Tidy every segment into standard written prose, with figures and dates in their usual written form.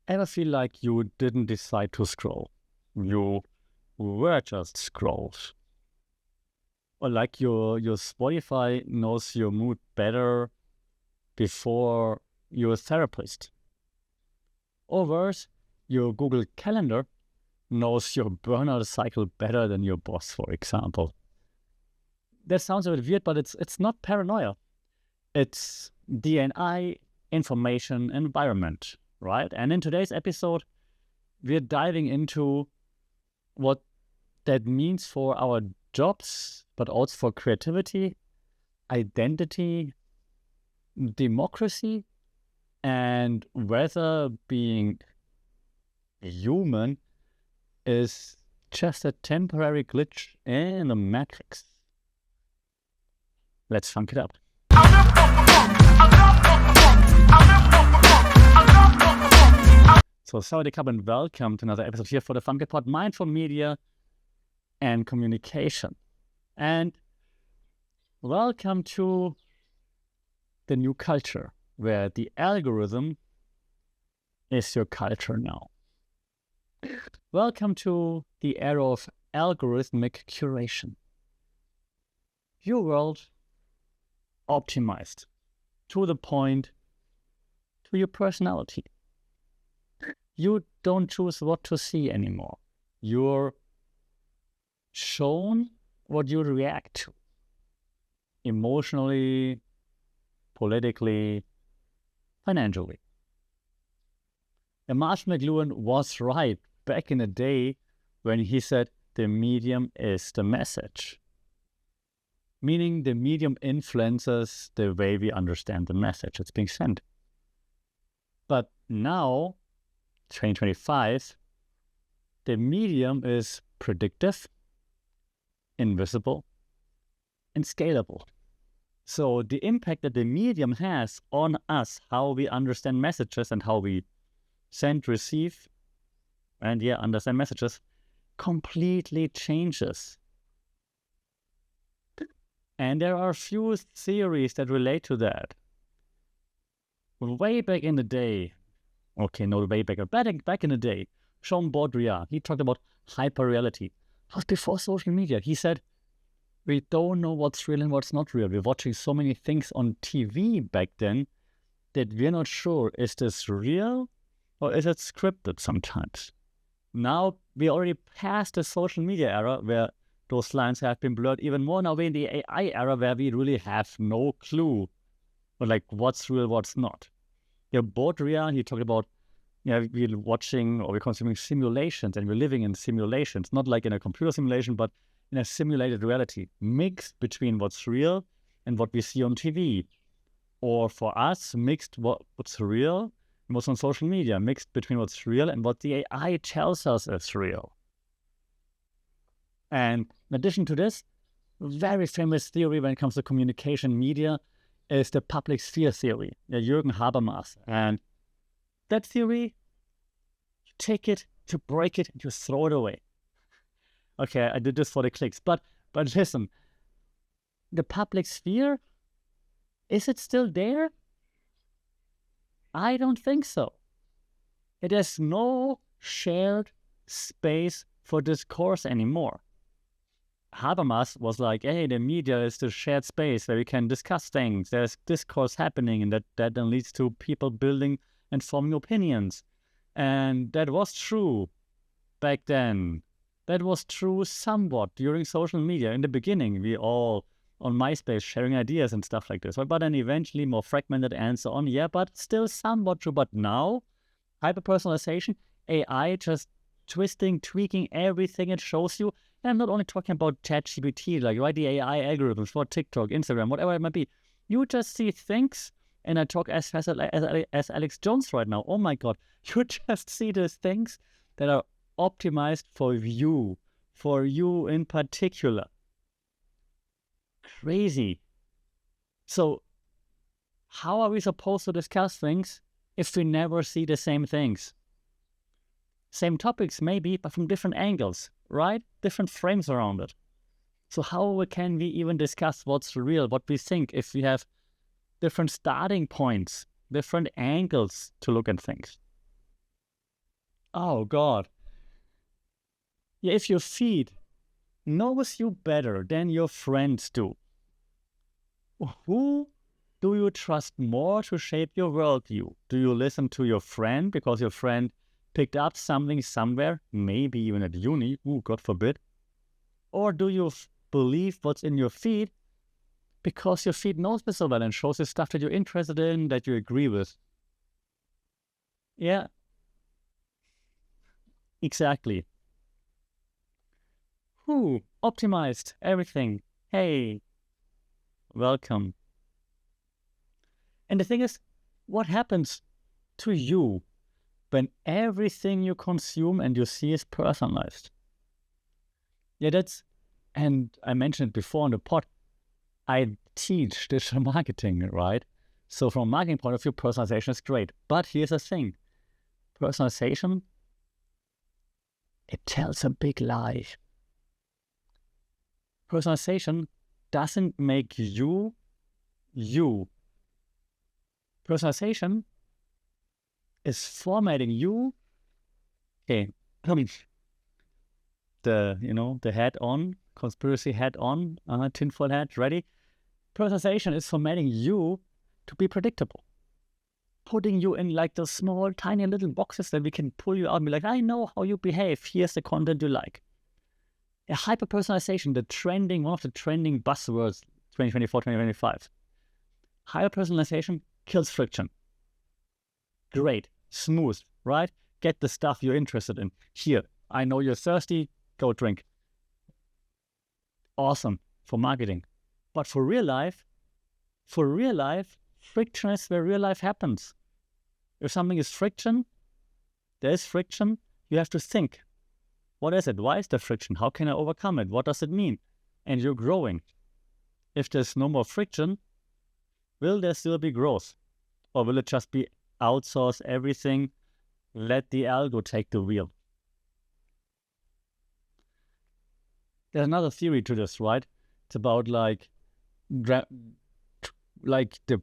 Ever feel like you didn't decide to scroll? You were just scrolled. Or like your Spotify knows your mood better before your therapist. Or worse, your Google Calendar knows your burnout cycle better than your boss, for example. That sounds a bit weird, but it's not paranoia. It's DNA, information, environment, right? And in today's episode, we're diving into what that means for our jobs, but also for creativity, identity, democracy, and whether being human is just a temporary glitch in the matrix. Let's funk it up. So, Sawadee Krab and welcome to another episode here for the Funk It Pod, Mindful Media and Communication. And welcome to the new culture where the algorithm is your culture now. Welcome to the era of algorithmic curation. Your world optimized to the point, to your personality. You don't choose what to see anymore. You're shown what you react to. Emotionally, politically, financially. And Marshall McLuhan was right back in the day when he said the medium is the message. Meaning the medium influences the way we understand the message that's being sent. But now, 2025, the medium is predictive, invisible, and scalable. So the impact that the medium has on us, how we understand messages and how we send, receive, and understand messages, completely changes. And there are a few theories that relate to that. Way back in the day, back in the day, Baudrillard, he talked about hyperreality. That was before social media. He said, we don't know what's real and what's not real. We're watching so many things on TV back then that we're not sure, is this real or is it scripted sometimes? Now, we already passed the social media era where those lines have been blurred even more. Now we're in the AI era where we really have no clue like what's real, what's not. Baudrillard, he talked about we're watching or we're consuming simulations and we're living in simulations, not like in a computer simulation, but in a simulated reality, mixed between what's real and what we see on TV. Or for us, mixed what's real and what's on social media, mixed between what's real and what the AI tells us is real. And in addition to this, very famous theory when it comes to communication media is the public sphere theory, Jürgen Habermas. And that theory, you take it, you break it, and you throw it away. Okay, I did this for the clicks. But listen, the public sphere, is it still there? I don't think so. It has no shared space for discourse anymore. Habermas was like, hey, the media is the shared space where we can discuss things. There's discourse happening, and that then leads to people building and forming opinions. And that was true back then. That was true somewhat during social media. In the beginning, we all on MySpace sharing ideas and stuff like this. But then eventually more fragmented and so on. Yeah, but still somewhat true. But now, hyper-personalization, AI just twisting, tweaking everything it shows you. And I'm not only talking about ChatGPT, like the AI algorithms for TikTok, Instagram, whatever it might be. You just see things, and I talk as Alex Jones right now. Oh my God, you just see these things that are optimized for you in particular. Crazy. So how are we supposed to discuss things if we never see the same things? Same topics maybe, but from different angles, right? Different frames around it. So how can we even discuss what's real, what we think, if we have different starting points, different angles to look at things? Oh God. Yeah, if your feed knows you better than your friends do, who do you trust more to shape your worldview? Do you listen to your friend because your friend picked up something somewhere, maybe even at uni, God forbid? Or do you believe what's in your feed because your feed knows this so well and shows you stuff that you're interested in, that you agree with? Yeah, exactly. Who optimized everything? Hey, welcome. And the thing is, what happens to you when everything you consume and you see is personalized? Yeah, and I mentioned it before on the pod, I teach digital marketing, right? So from a marketing point of view, personalization is great. But here's the thing. Personalization, it tells a big lie. Personalization doesn't make you, you. Personalization is formatting you. Okay, I mean, the hat on, conspiracy hat on, tinfoil hat, ready? Personalization is formatting you to be predictable. Putting you in like the small, tiny little boxes that we can pull you out and be like, I know how you behave. Here's the content you like. A hyper-personalization, one of the trending buzzwords 2024, 2025. Hyper-personalization kills friction. Great, smooth, right? Get the stuff you're interested in. Here, I know you're thirsty, go drink. Awesome for marketing. But for real life, friction is where real life happens. If something is friction, there is friction, you have to think. What is it? Why is there friction? How can I overcome it? What does it mean? And you're growing. If there's no more friction, will there still be growth? Or will it just be outsource everything, let the algo take the wheel? There's another theory to this, right? It's about like the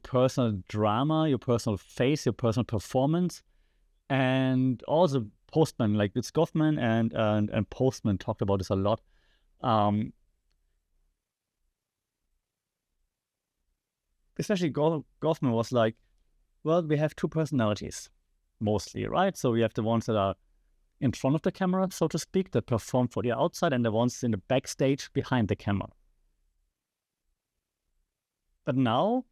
personal drama, your personal face, your personal performance, and also Postman, like it's Goffman and Postman talked about this a lot. Especially Goffman was like, well, we have two personalities, mostly, right? So we have the ones that are in front of the camera, so to speak, that perform for the outside, and the ones in the backstage behind the camera. But now,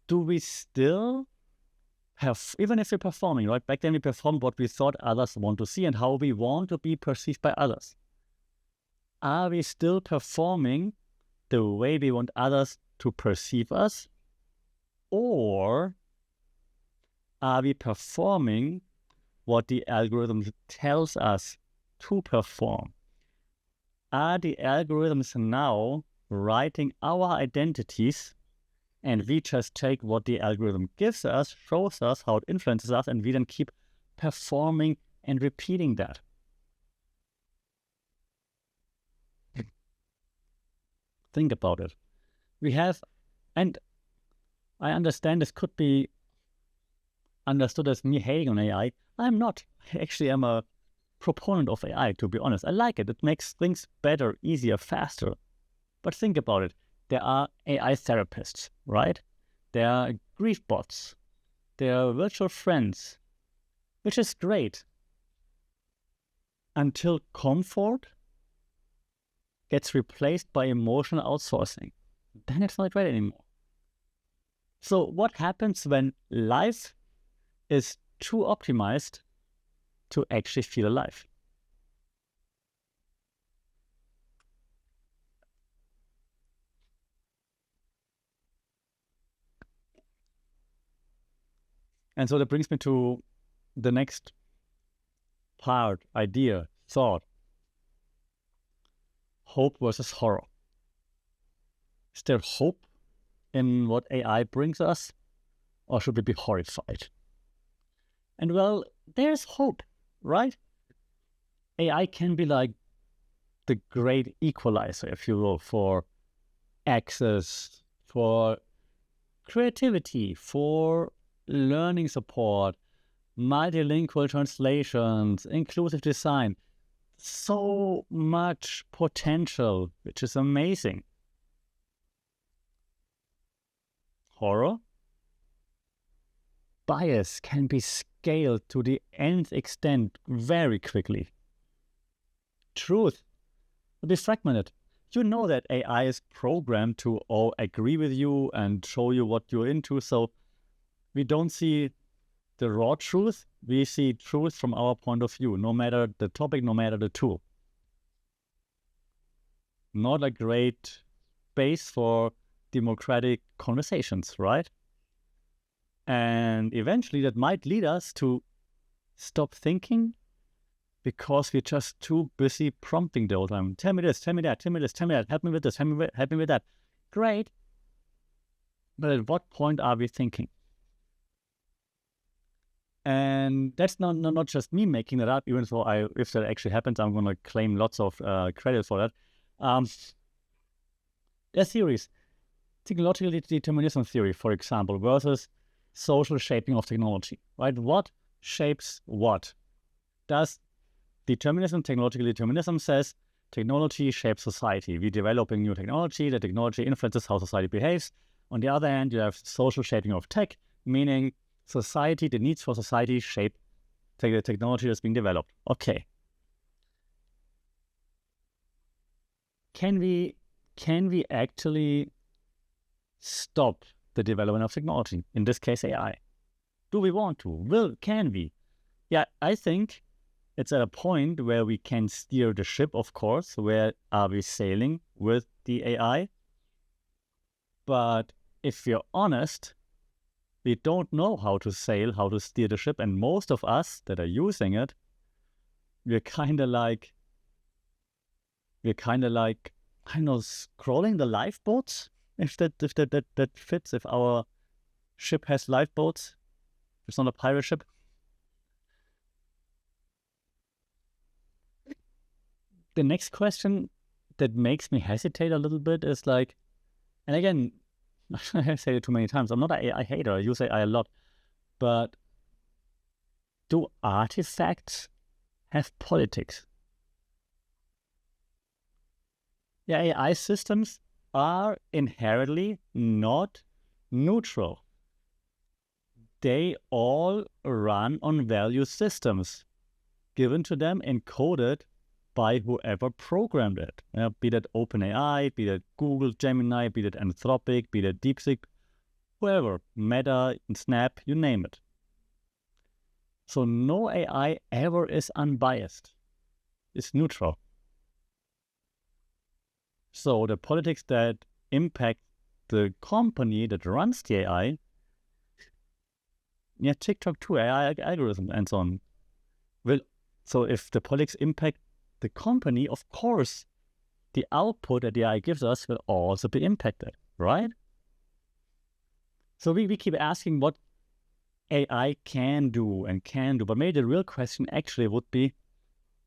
do we still have, even if we're performing, right? Back then we performed what we thought others want to see and how we want to be perceived by others. Are we still performing the way we want others to perceive us? Or are we performing what the algorithm tells us to perform? Are the algorithms now writing our identities, and we just take what the algorithm gives us, shows us how it influences us, and we then keep performing and repeating that? Think about it. We have, and I understand this could be understood as me hating on AI. I'm not. Actually, I'm a proponent of AI, to be honest. I like it. It makes things better, easier, faster. But think about it. There are AI therapists, right? There are grief bots. There are virtual friends, which is great. Until comfort gets replaced by emotional outsourcing. Then it's not great anymore. So what happens when life is too optimized to actually feel alive? And so that brings me to the next part, idea, thought. Hope versus horror. Is there hope in what AI brings us, or should we be horrified? And well, there's hope, right? AI can be like the great equalizer, if you will, for access, for creativity, for learning support, multilingual translations, inclusive design. So much potential, which is amazing. Horror? Bias can be scaled to the nth extent very quickly. Truth will be fragmented. You know that AI is programmed to all agree with you and show you what you're into, so we don't see the raw truth, we see truth from our point of view, no matter the topic, no matter the tool. Not a great base for democratic conversations, right? And eventually that might lead us to stop thinking because we're just too busy prompting the whole time. Tell me this, tell me that, tell me this, tell me that, help me with this, help me with that. Great. But at what point are we thinking? And that's not just me making that up, even though if that actually happens, I'm going to claim lots of credit for that. There's theories. Technological determinism theory, for example, versus social shaping of technology, right? What shapes what? Does determinism, technological determinism says technology shapes society. We're developing new technology. The technology influences how society behaves. On the other hand, you have social shaping of tech, meaning society, the needs for society shape the technology that's being developed. Okay. Can we actually stop the development of technology? In this case, AI. Do we want to? Can we? Yeah, I think it's at a point where we can steer the ship, of course. Where are we sailing with the AI? But if we're honest, we don't know how to sail, how to steer the ship. And most of us that are using it, we're kind of like, I know, scrolling the lifeboats, if that fits, if our ship has lifeboats. It's not a pirate ship. The next question that makes me hesitate a little bit is like, and again, I say it too many times, I'm not an AI hater, I use AI a lot, but do artifacts have politics? Yeah, AI systems are inherently not neutral. They all run on value systems given to them, encoded by whoever programmed it. Be that OpenAI, be that Google Gemini, be that Anthropic, be that DeepSeek, whoever, Meta, Snap, you name it. So no AI ever is unbiased. It's neutral. So the politics that impact the company that runs the AI, yeah, TikTok too, AI algorithm and so on. So if the politics impact the company, of course, the output that the AI gives us will also be impacted, right? So we keep asking what AI can do, but maybe the real question actually would be,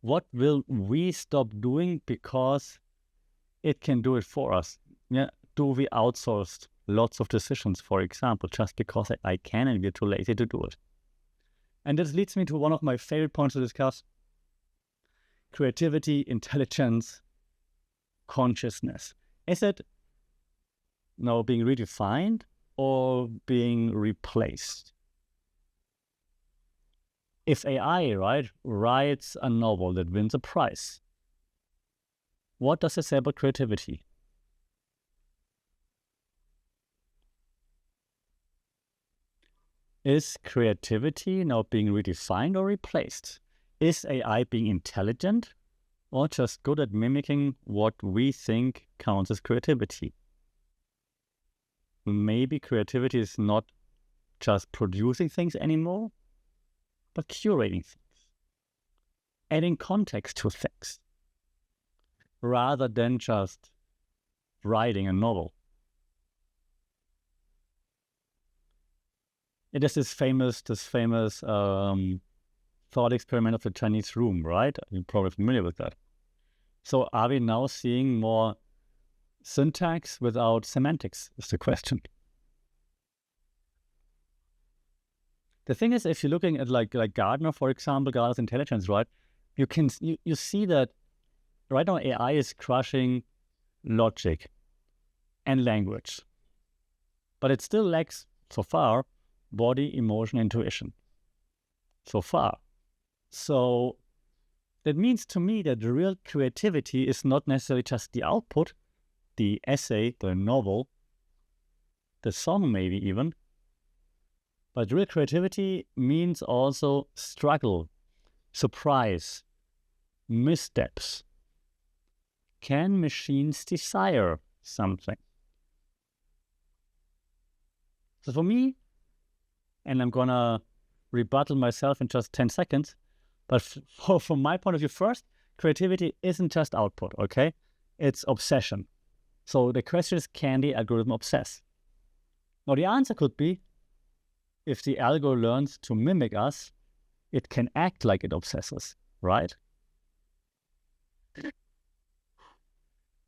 what will we stop doing because it can do it for us? Yeah, do we outsource lots of decisions, for example, just because I can and we're too lazy to do it? And this leads me to one of my favorite points to discuss: creativity, intelligence, consciousness. Is it now being redefined or being replaced? If AI, right, writes a novel that wins a prize, what does it say about creativity? Is creativity now being redefined or replaced? Is AI being intelligent or just good at mimicking what we think counts as creativity? Maybe creativity is not just producing things anymore, but curating things, adding context to things, rather than just writing a novel. It is this famous thought experiment of the Chinese room, right? You're probably familiar with that. So are we now seeing more syntax without semantics, is the question. The thing is, if you're looking at like Gardner, for example, Gardner's intelligence, right? You see that right now AI is crushing logic and language, but it still lacks, so far, body, emotion, intuition. So far. So that means to me that the real creativity is not necessarily just the output, the essay, the novel, the song maybe even, but real creativity means also struggle, surprise, missteps. Can machines desire something? So for me, and I'm gonna rebuttal myself in just 10 seconds, but from my point of view, first, creativity isn't just output, okay? It's obsession. So the question is, can the algorithm obsess? Now the answer could be, if the algo learns to mimic us, it can act like it obsesses, right?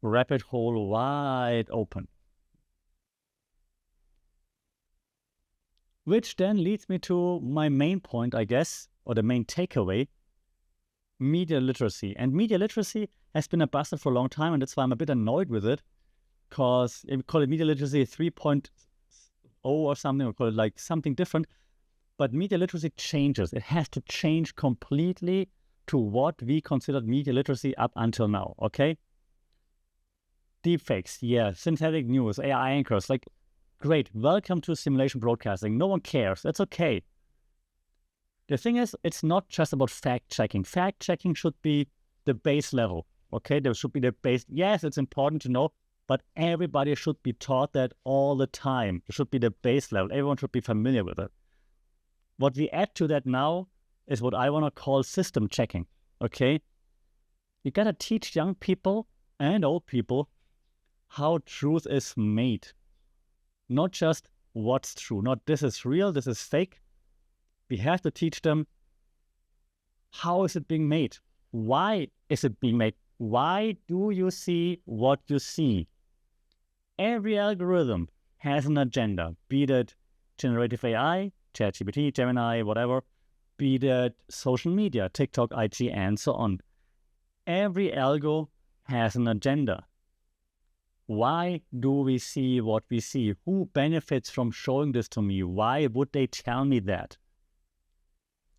Rabbit hole wide open. Which then leads me to my main point, I guess, or the main takeaway, media literacy. And media literacy has been a buzzword for a long time, and that's why I'm a bit annoyed with it, because we call it media literacy 3.0 or something, or call it like something different. But media literacy changes. It has to change completely to what we considered media literacy up until now, okay? Deepfakes, yeah, synthetic news, AI anchors, like, great, welcome to simulation broadcasting. No one cares, that's okay. The thing is, it's not just about fact-checking. Fact-checking should be the base level, okay? There should be the base, yes, it's important to know, but everybody should be taught that all the time. It should be the base level. Everyone should be familiar with it. What we add to that now is what I want to call system checking, okay? You got to teach young people and old people how truth is made. Not just what's true, not this is real, this is fake. We have to teach them, how is it being made? Why is it being made? Why do you see what you see? Every algorithm has an agenda, be it generative AI, ChatGPT, Gemini, whatever, be that social media, TikTok, IG, and so on. Every algo has an agenda. Why do we see what we see? Who benefits from showing this to me? Why would they tell me that?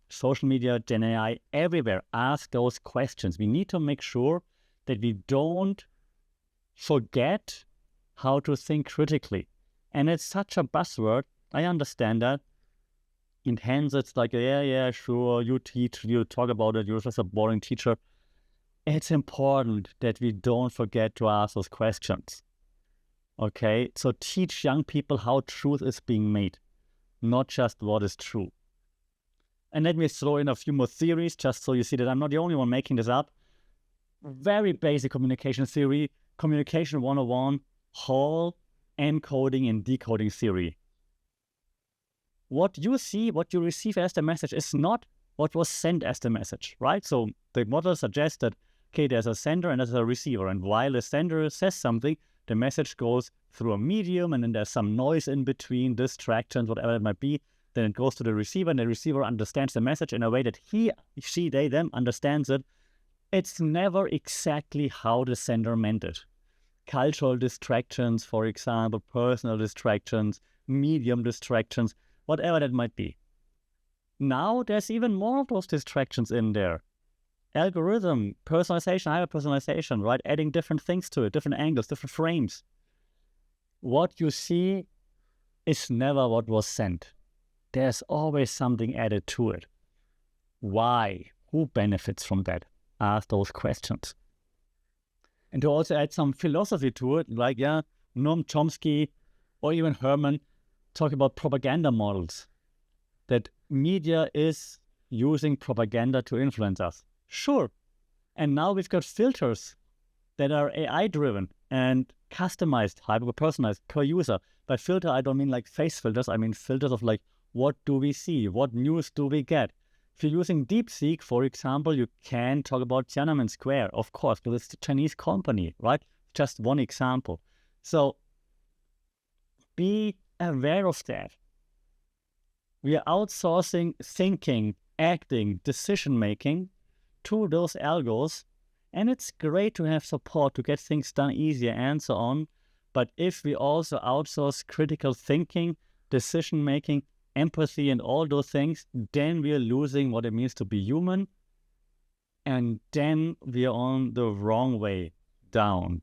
Social media, Gen AI, everywhere, ask those questions. We need to make sure that we don't forget how to think critically. And it's such a buzzword. I understand that. And hence it's like, yeah, sure, you teach, you talk about it, you're just a boring teacher. It's important that we don't forget to ask those questions. Okay, so teach young people how truth is being made, not just what is true. And let me throw in a few more theories, just so you see that I'm not the only one making this up. Very basic communication theory, communication 101, Hall encoding and decoding theory. What you see, what you receive as the message is not what was sent as the message, right? So the model suggests that, okay, there's a sender and there's a receiver. And while the sender says something, the message goes through a medium, and then there's some noise in between, distractions, whatever it might be. Then it goes to the receiver, and the receiver understands the message in a way that he, she, they, them understands it. It's never exactly how the sender meant it. Cultural distractions, for example, personal distractions, medium distractions, whatever that might be. Now there's even more of those distractions in there. Algorithm, personalization, hyper-personalization, right? Adding different things to it, different angles, different frames. What you see is never what was sent. There's always something added to it. Why? Who benefits from that? Ask those questions. And to also add some philosophy to it, like, yeah, Noam Chomsky or even Herman talk about propaganda models, that media is using propaganda to influence us. Sure. And now we've got filters that are AI-driven and customized, hyper-personalized per user. By filter, I don't mean like face filters. I mean filters of like, what do we see? What news do we get? If you're using DeepSeek, for example, you can talk about Tiananmen Square, of course, because it's a Chinese company, right? Just one example. So be aware of that. We are outsourcing thinking, acting, decision-making to those algos. And it's great to have support to get things done easier and so on. But if we also outsource critical thinking, decision-making, empathy, and all those things, then we are losing what it means to be human. And then we are on the wrong way down.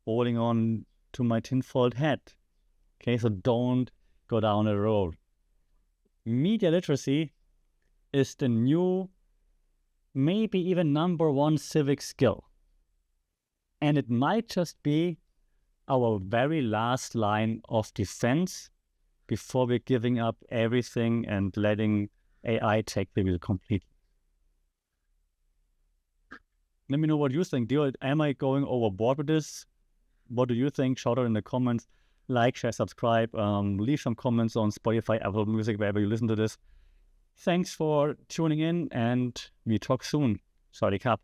Holding on to my tinfoil hat. Okay, so don't go down the road. Media literacy is the new, maybe even number one civic skill. And it might just be our very last line of defense before we're giving up everything and letting AI take the wheel completely. Let me know what you think. Am I going overboard with this? What do you think? Shout out in the comments. Like, share, subscribe. Leave some comments on Spotify, Apple Music, wherever you listen to this. Thanks for tuning in, and we talk soon. Sorry, Cap.